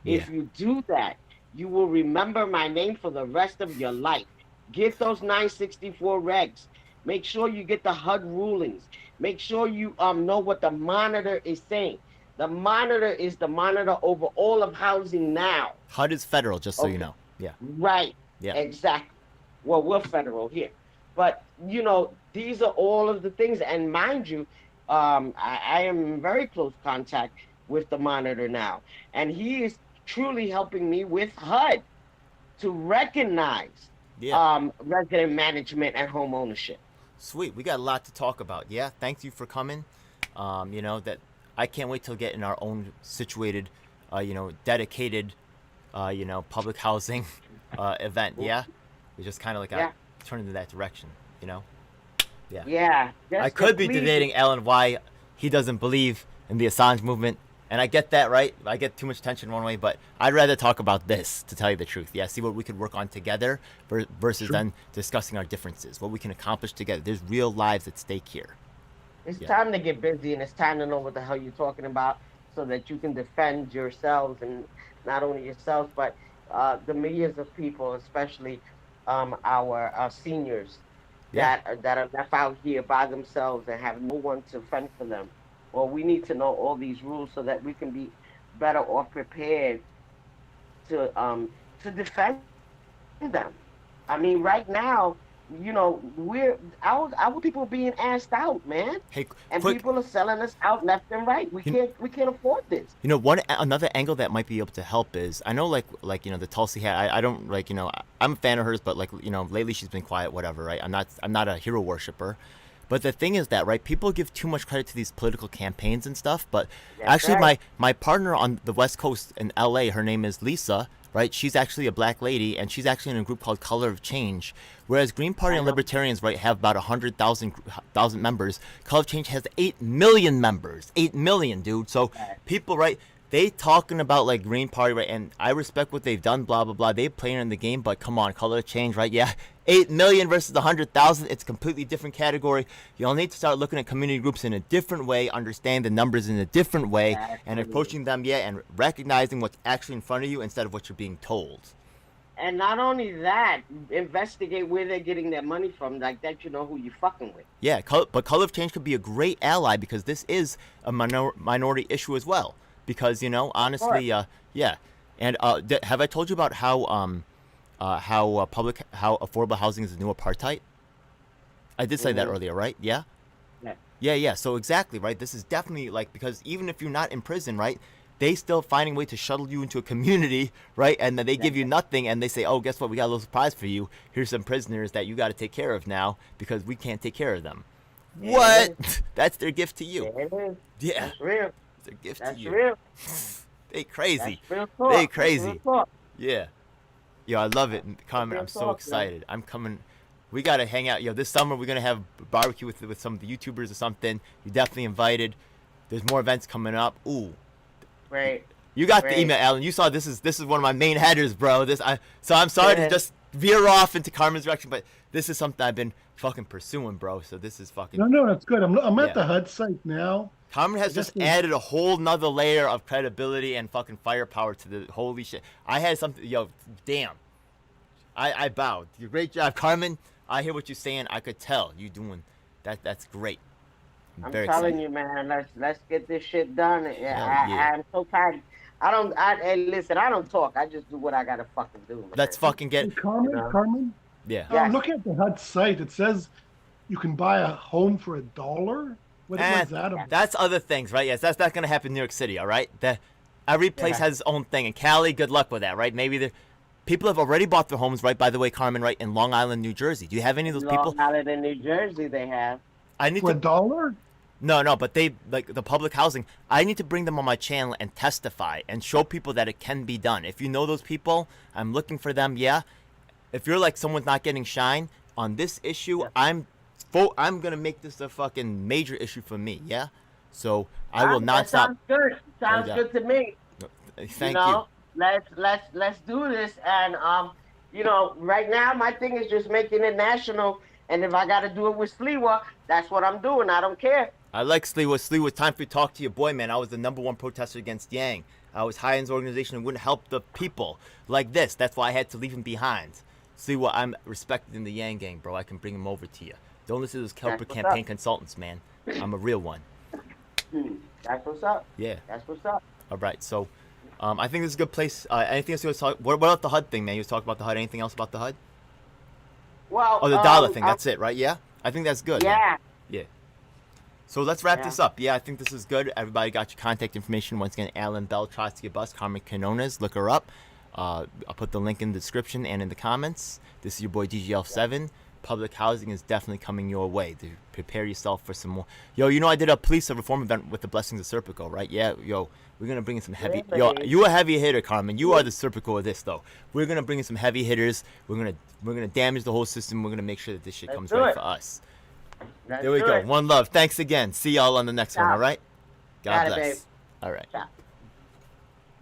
if Yeah. you do that, you will remember my name for the rest of your life. Get those 964 regs. Make sure you get the HUD rulings. Make sure you know what the monitor is saying. The monitor is the monitor over all of housing now. HUD is federal, just so you Okay. know. Yeah. Right. Yeah. Exactly. Well, we're federal here, but these are all of the things. And mind you, I am in very close contact with the monitor now, and he is truly helping me with HUD to recognize Yeah. resident management and home ownership. Sweet. We got a lot to talk about. Yeah. Thank you for coming. That I can't wait till get in our own situated, dedicated, public housing event. Yeah. We just kind of like Yeah. turn into that direction. Yeah. Yeah. I could be debating Alan why he doesn't believe in the Assange movement, and I get that, right? I get too much tension one way, but I'd rather talk about this, to tell you the truth. Yeah, see what we could work on together versus then discussing our differences, what we can accomplish together. There's real lives at stake here. It's Yeah. time to get busy, and it's time to know what the hell you're talking about, so that you can defend yourselves, and not only yourselves, but the millions of people, especially our seniors Yeah. that are left out here by themselves and have no one to fend for them. Well, we need to know all these rules so that we can be better off prepared to defend them. I mean, right now, we're our people are being asked out, man, Hey, and quick. people are selling us out left and right. We can't afford this. One another angle that might be able to help is I know like the Tulsi hat. I don't I'm a fan of hers, but lately she's been quiet. Whatever, right? I'm not a hero worshiper. But the thing is that, right, people give too much credit to these political campaigns and stuff. But That's actually, right. my partner on the West Coast in LA, her name is Lisa, right? She's actually a black lady, and she's actually in a group called Color of Change. Whereas Green Party and Libertarians, right, have about 100,000 members. Color of Change has 8 million members. 8 million, dude. So people, right, they talking about like Green Party, right? And I respect what they've done, blah blah blah. They playing in the game, but come on, Color of Change, right? Yeah, 8 million versus 100,000. It's a completely different category. You'll need to start looking at community groups in a different way, understand the numbers in a different way, and approaching them, and recognizing what's actually in front of you instead of what you're being told. And not only that, investigate where they're getting their money from, like that. You know who you're fucking with. Yeah, but Color of Change could be a great ally because this is a minority issue as well. Because honestly, yeah. And have I told you about how affordable housing is the new apartheid? I did say that earlier, right? Yeah. Yeah. So exactly, right. This is definitely because even if you're not in prison, right, they still finding a way to shuttle you into a community, right, and then they give you nothing, and they say, oh, guess what? We got a little surprise for you. Here's some prisoners that you got to take care of now because we can't take care of them. What? That's their gift to you. It is. Yeah. That's real. It's a gift That's to you. real. They crazy. That's real talk. They That's crazy. real talk. Yeah. Yo, I love it. Carmen, real I'm so talk, man. excited. I'm coming. We got to hang out. Yo, this summer we're going to have barbecue with some of the YouTubers or something. You're definitely invited. There's more events coming up. Ooh. Right. You got the Right. email, Alan. You saw this is one of my main headers, bro. So I'm sorry to just veer off into Carmen's direction, but this is something I've been fucking pursuing, bro. So this is fucking. No, that's good. I'm at Yeah. the HUD site now. Carmen has just added a whole nother layer of credibility and fucking firepower to the holy shit. I had something, yo, damn. I bowed. Great job, Carmen. I hear what you're saying. I could tell you doing that. That's great. I'm very telling excited. you, man. Let's get this shit done. Yeah. I'm so tired. Hey, listen, I don't talk. I just do what I gotta fucking do, man. Let's fucking get. Hey, Carmen, know? Carmen, Yeah. Yes. looking at the HUD site, it says you can buy a home for $1. What is that about? That's other things, right? Yes, that's not gonna happen in New York City, all right? Every place Yeah. has its own thing. In Cali, good luck with that, right? Maybe people have already bought their homes, right? By the way, Carmen, right in Long Island, New Jersey. Do you have any of those people? Long Island in New Jersey, they have. I need For to. $1? No, but they like the public housing. I need to bring them on my channel and testify and show people that it can be done. If you know those people, I'm looking for them. Yeah. If you're like someone's not getting shine on this issue, Yeah. I'm gonna make this a fucking major issue for me. Yeah. So I will That not stop. sounds good. Sounds Yeah. good to me. Thank you know, you. let's do this. And right now my thing is just making it national. And if I got to do it with Sliwa, that's what I'm doing. I don't care. I like Sliwa. Sliwa, time for you to talk to your boy, man. I was the #1 protester against Yang. I was high in his organization and wouldn't help the people like this. That's why I had to leave him behind. Sliwa, I'm respected in the Yang gang, bro. I can bring him over to you. Don't listen to those Kelper That's what's campaign up. consultants, man. I'm a real one. That's what's up. Yeah. That's what's up. All right. So, I think this is a good place. Anything else you want to talk? What about the HUD thing, man? You was talking about the HUD. Anything else about the HUD? Well, Oh, the dollar thing. That's it, right? Yeah. I think that's good. Yeah. Yeah. So let's wrap Yeah. this up. Yeah, I think this is good. Everybody got your contact information. Once again, Alan Bell, Trotsky Bus, Carmen Canones. Look her up. I'll put the link in the description and in the comments. This is your boy djelf7. Public housing is definitely coming your way. To prepare yourself for some more. Yo, I did a police reform event with the Blessings of Serpico, right? Yeah, yo, we're gonna bring in some heavy. Yo, Really? you a heavy hitter, Carmen. You are the Serpico of this, though. We're gonna bring in some heavy hitters. We're gonna damage the whole system. We're gonna make sure that this shit Let's comes do right it. for us. Let's There we do go. it. One love. Thanks again. See y'all on the next one. Ciao. All right. God Got it, bless. babe. All right. Ciao.